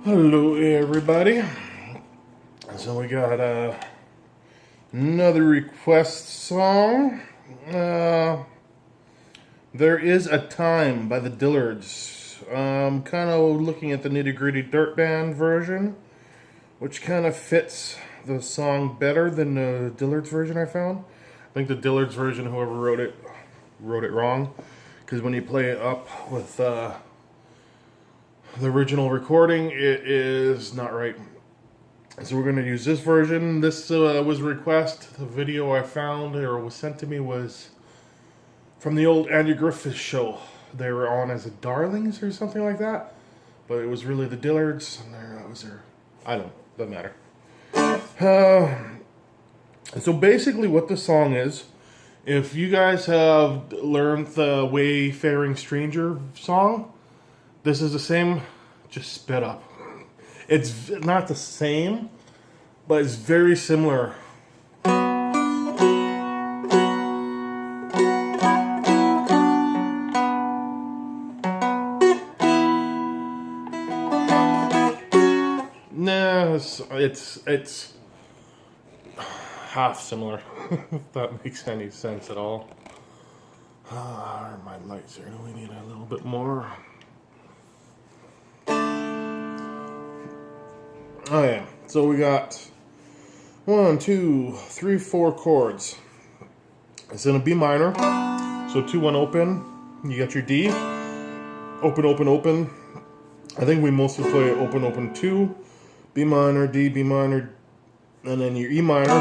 Hello everybody. So we got another request song. There Is a Time by the Dillards. I'm kind of looking at the Nitty Gritty Dirt Band version, which kind of fits the song better than the Dillards version I found. I think the Dillards version, whoever wrote it wrong, because when you play it up with the original recording, it is not right. So we're going to use this version. This was a request. The video I found or was sent to me was from the old Andy Griffith show. They were on as the Darlings or something like that, but it was really the Dillards, and that was their, I don't know, doesn't matter. So basically what the song is, if you guys have learned the Wayfaring Stranger song, this is the same, just sped up. It's not the same, but it's very similar. Nah, it's half similar, if that makes any sense at all. My lights here, we need a little bit more. Oh yeah, so we got 1, 2, 3, 4 chords. It's in a B minor, so 2, 1 open. You got your D, open, open, open. I think we mostly play open, open 2, B minor, D, B minor, and then your E minor,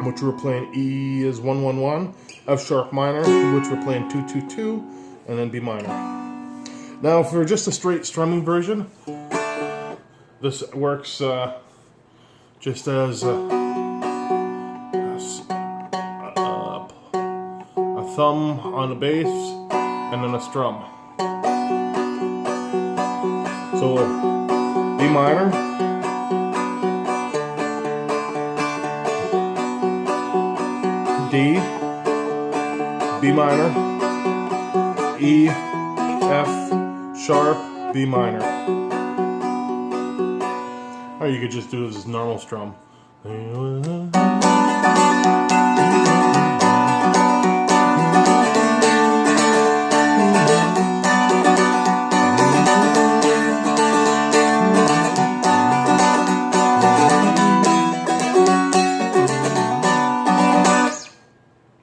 which we're playing E is 1, 1, 1, F sharp minor, which we're playing 2, 2, 2, and then B minor. Now for just a straight strumming version, this works just as a thumb on the bass and then a strum. So B minor, D, B minor, E, F, sharp, B minor. Or you could just do this as normal strum.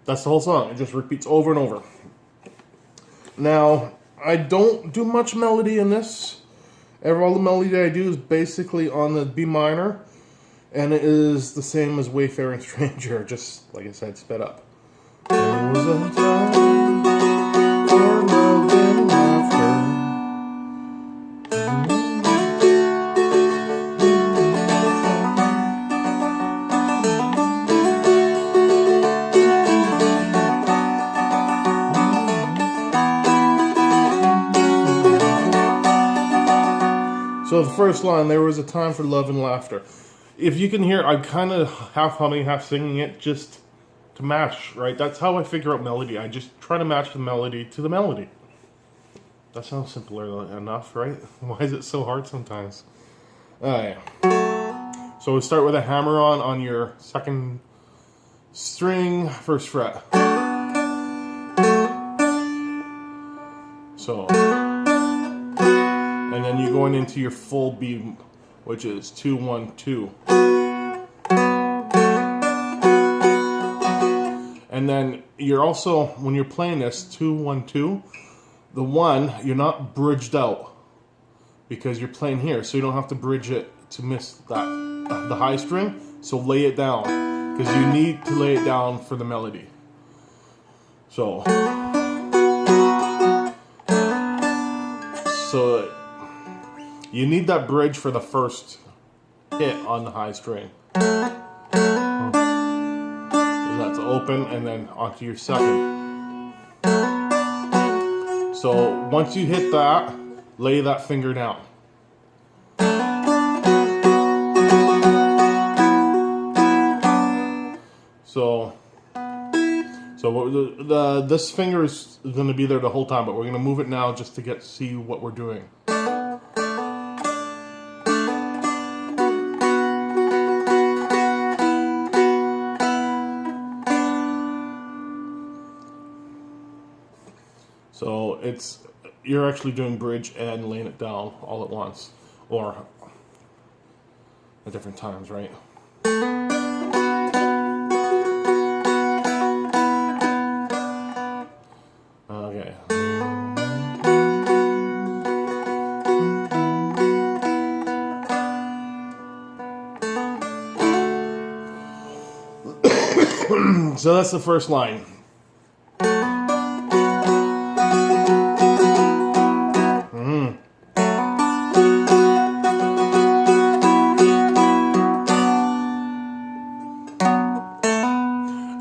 That's the whole song. It just repeats over and over. Now, I don't do much melody in this. All the melody I do is basically on the B minor, and it is the same as Wayfaring Stranger, just like I said, sped up. There was a time for love and laughter. So the first line, there was a time for love and laughter. If you can hear, I'm kind of half humming, half singing it just to match, right? That's how I figure out melody. I just try to match the melody to the melody. That sounds simpler enough, right? Why is it so hard sometimes? Yeah. So we start with a hammer on your second string, first fret. So, and then you're going into your full B, which is 2, 1, 2. And then you're also, when you're playing this 2, 1, 2, the 1, you're not bridged out because you're playing here, so you don't have to bridge it to miss that the high string. So lay it down because you need to lay it down for the melody. So you need that bridge for the first hit on the high string. That's open, and then onto your second. So once you hit that, lay that finger down. So this finger is going to be there the whole time, but we're going to move it now just to see what we're doing. you're actually doing bridge and laying it down all at once, or at different times, right? Okay. So that's the first line.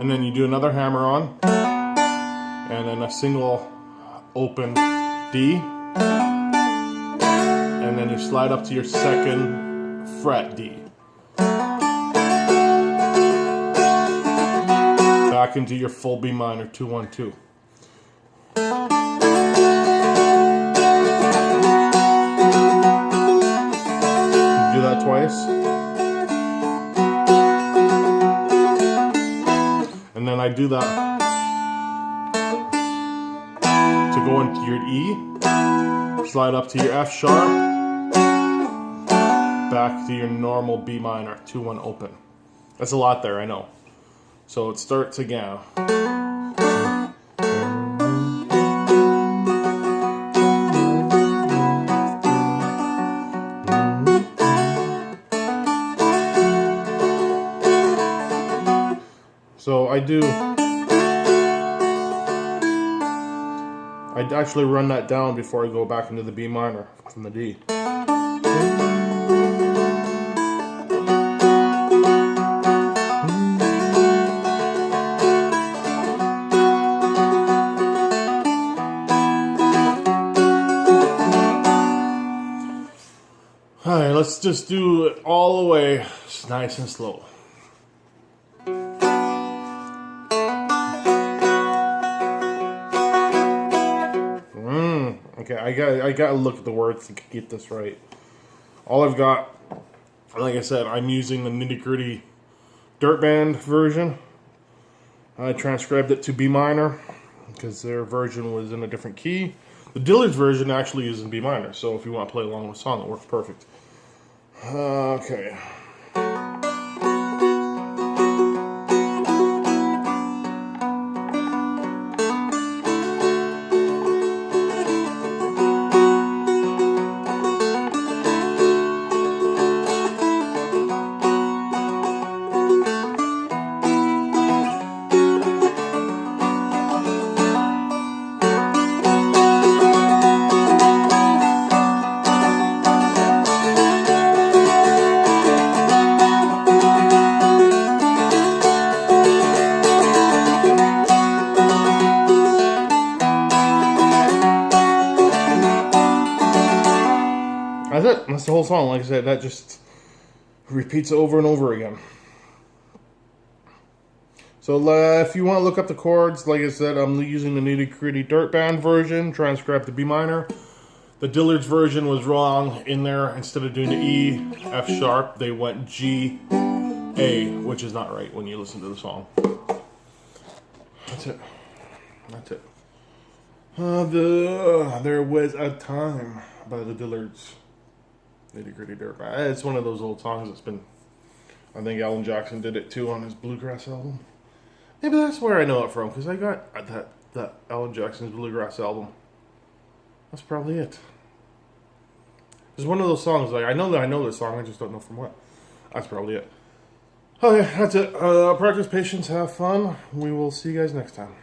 And then you do another hammer on, and then a single open D, and then you slide up to your second fret D. Back into your full B minor 2-1-2. Do that twice. And then I do that to go into your E, slide up to your F sharp, back to your normal B minor 2-1 open. That's a lot there, I know. So it starts again. So I actually run that down before I go back into the B minor from the D. Alright, let's just do it all the way, just nice and slow. Okay, I gotta look at the words to get this right. All I've got, like I said, I'm using the Nitty Gritty Dirt Band version. I transcribed it to B minor because their version was in a different key. The Dillard's version actually is in B minor, so if you want to play along with the song, it works perfect. Okay. That's it. That's the whole song. Like I said, that just repeats over and over again. So if you want to look up the chords, like I said, I'm using the Nitty Gritty Dirt Band version, transcribed to B minor. The Dillard's version was wrong in there. Instead of doing the E, F sharp, they went G, A, which is not right when you listen to the song. That's it. That's it. There Was a Time by the Dillards. Nitty Gritty Dirt Band. It's one of those old songs that's been, I think Alan Jackson did it too on his Bluegrass album. Maybe that's where I know it from, because I got that Alan Jackson's Bluegrass album. That's probably it. It's one of those songs, like I know this song, I just don't know from what. That's probably it. Okay, that's it. Practice patience, have fun. We will see you guys next time.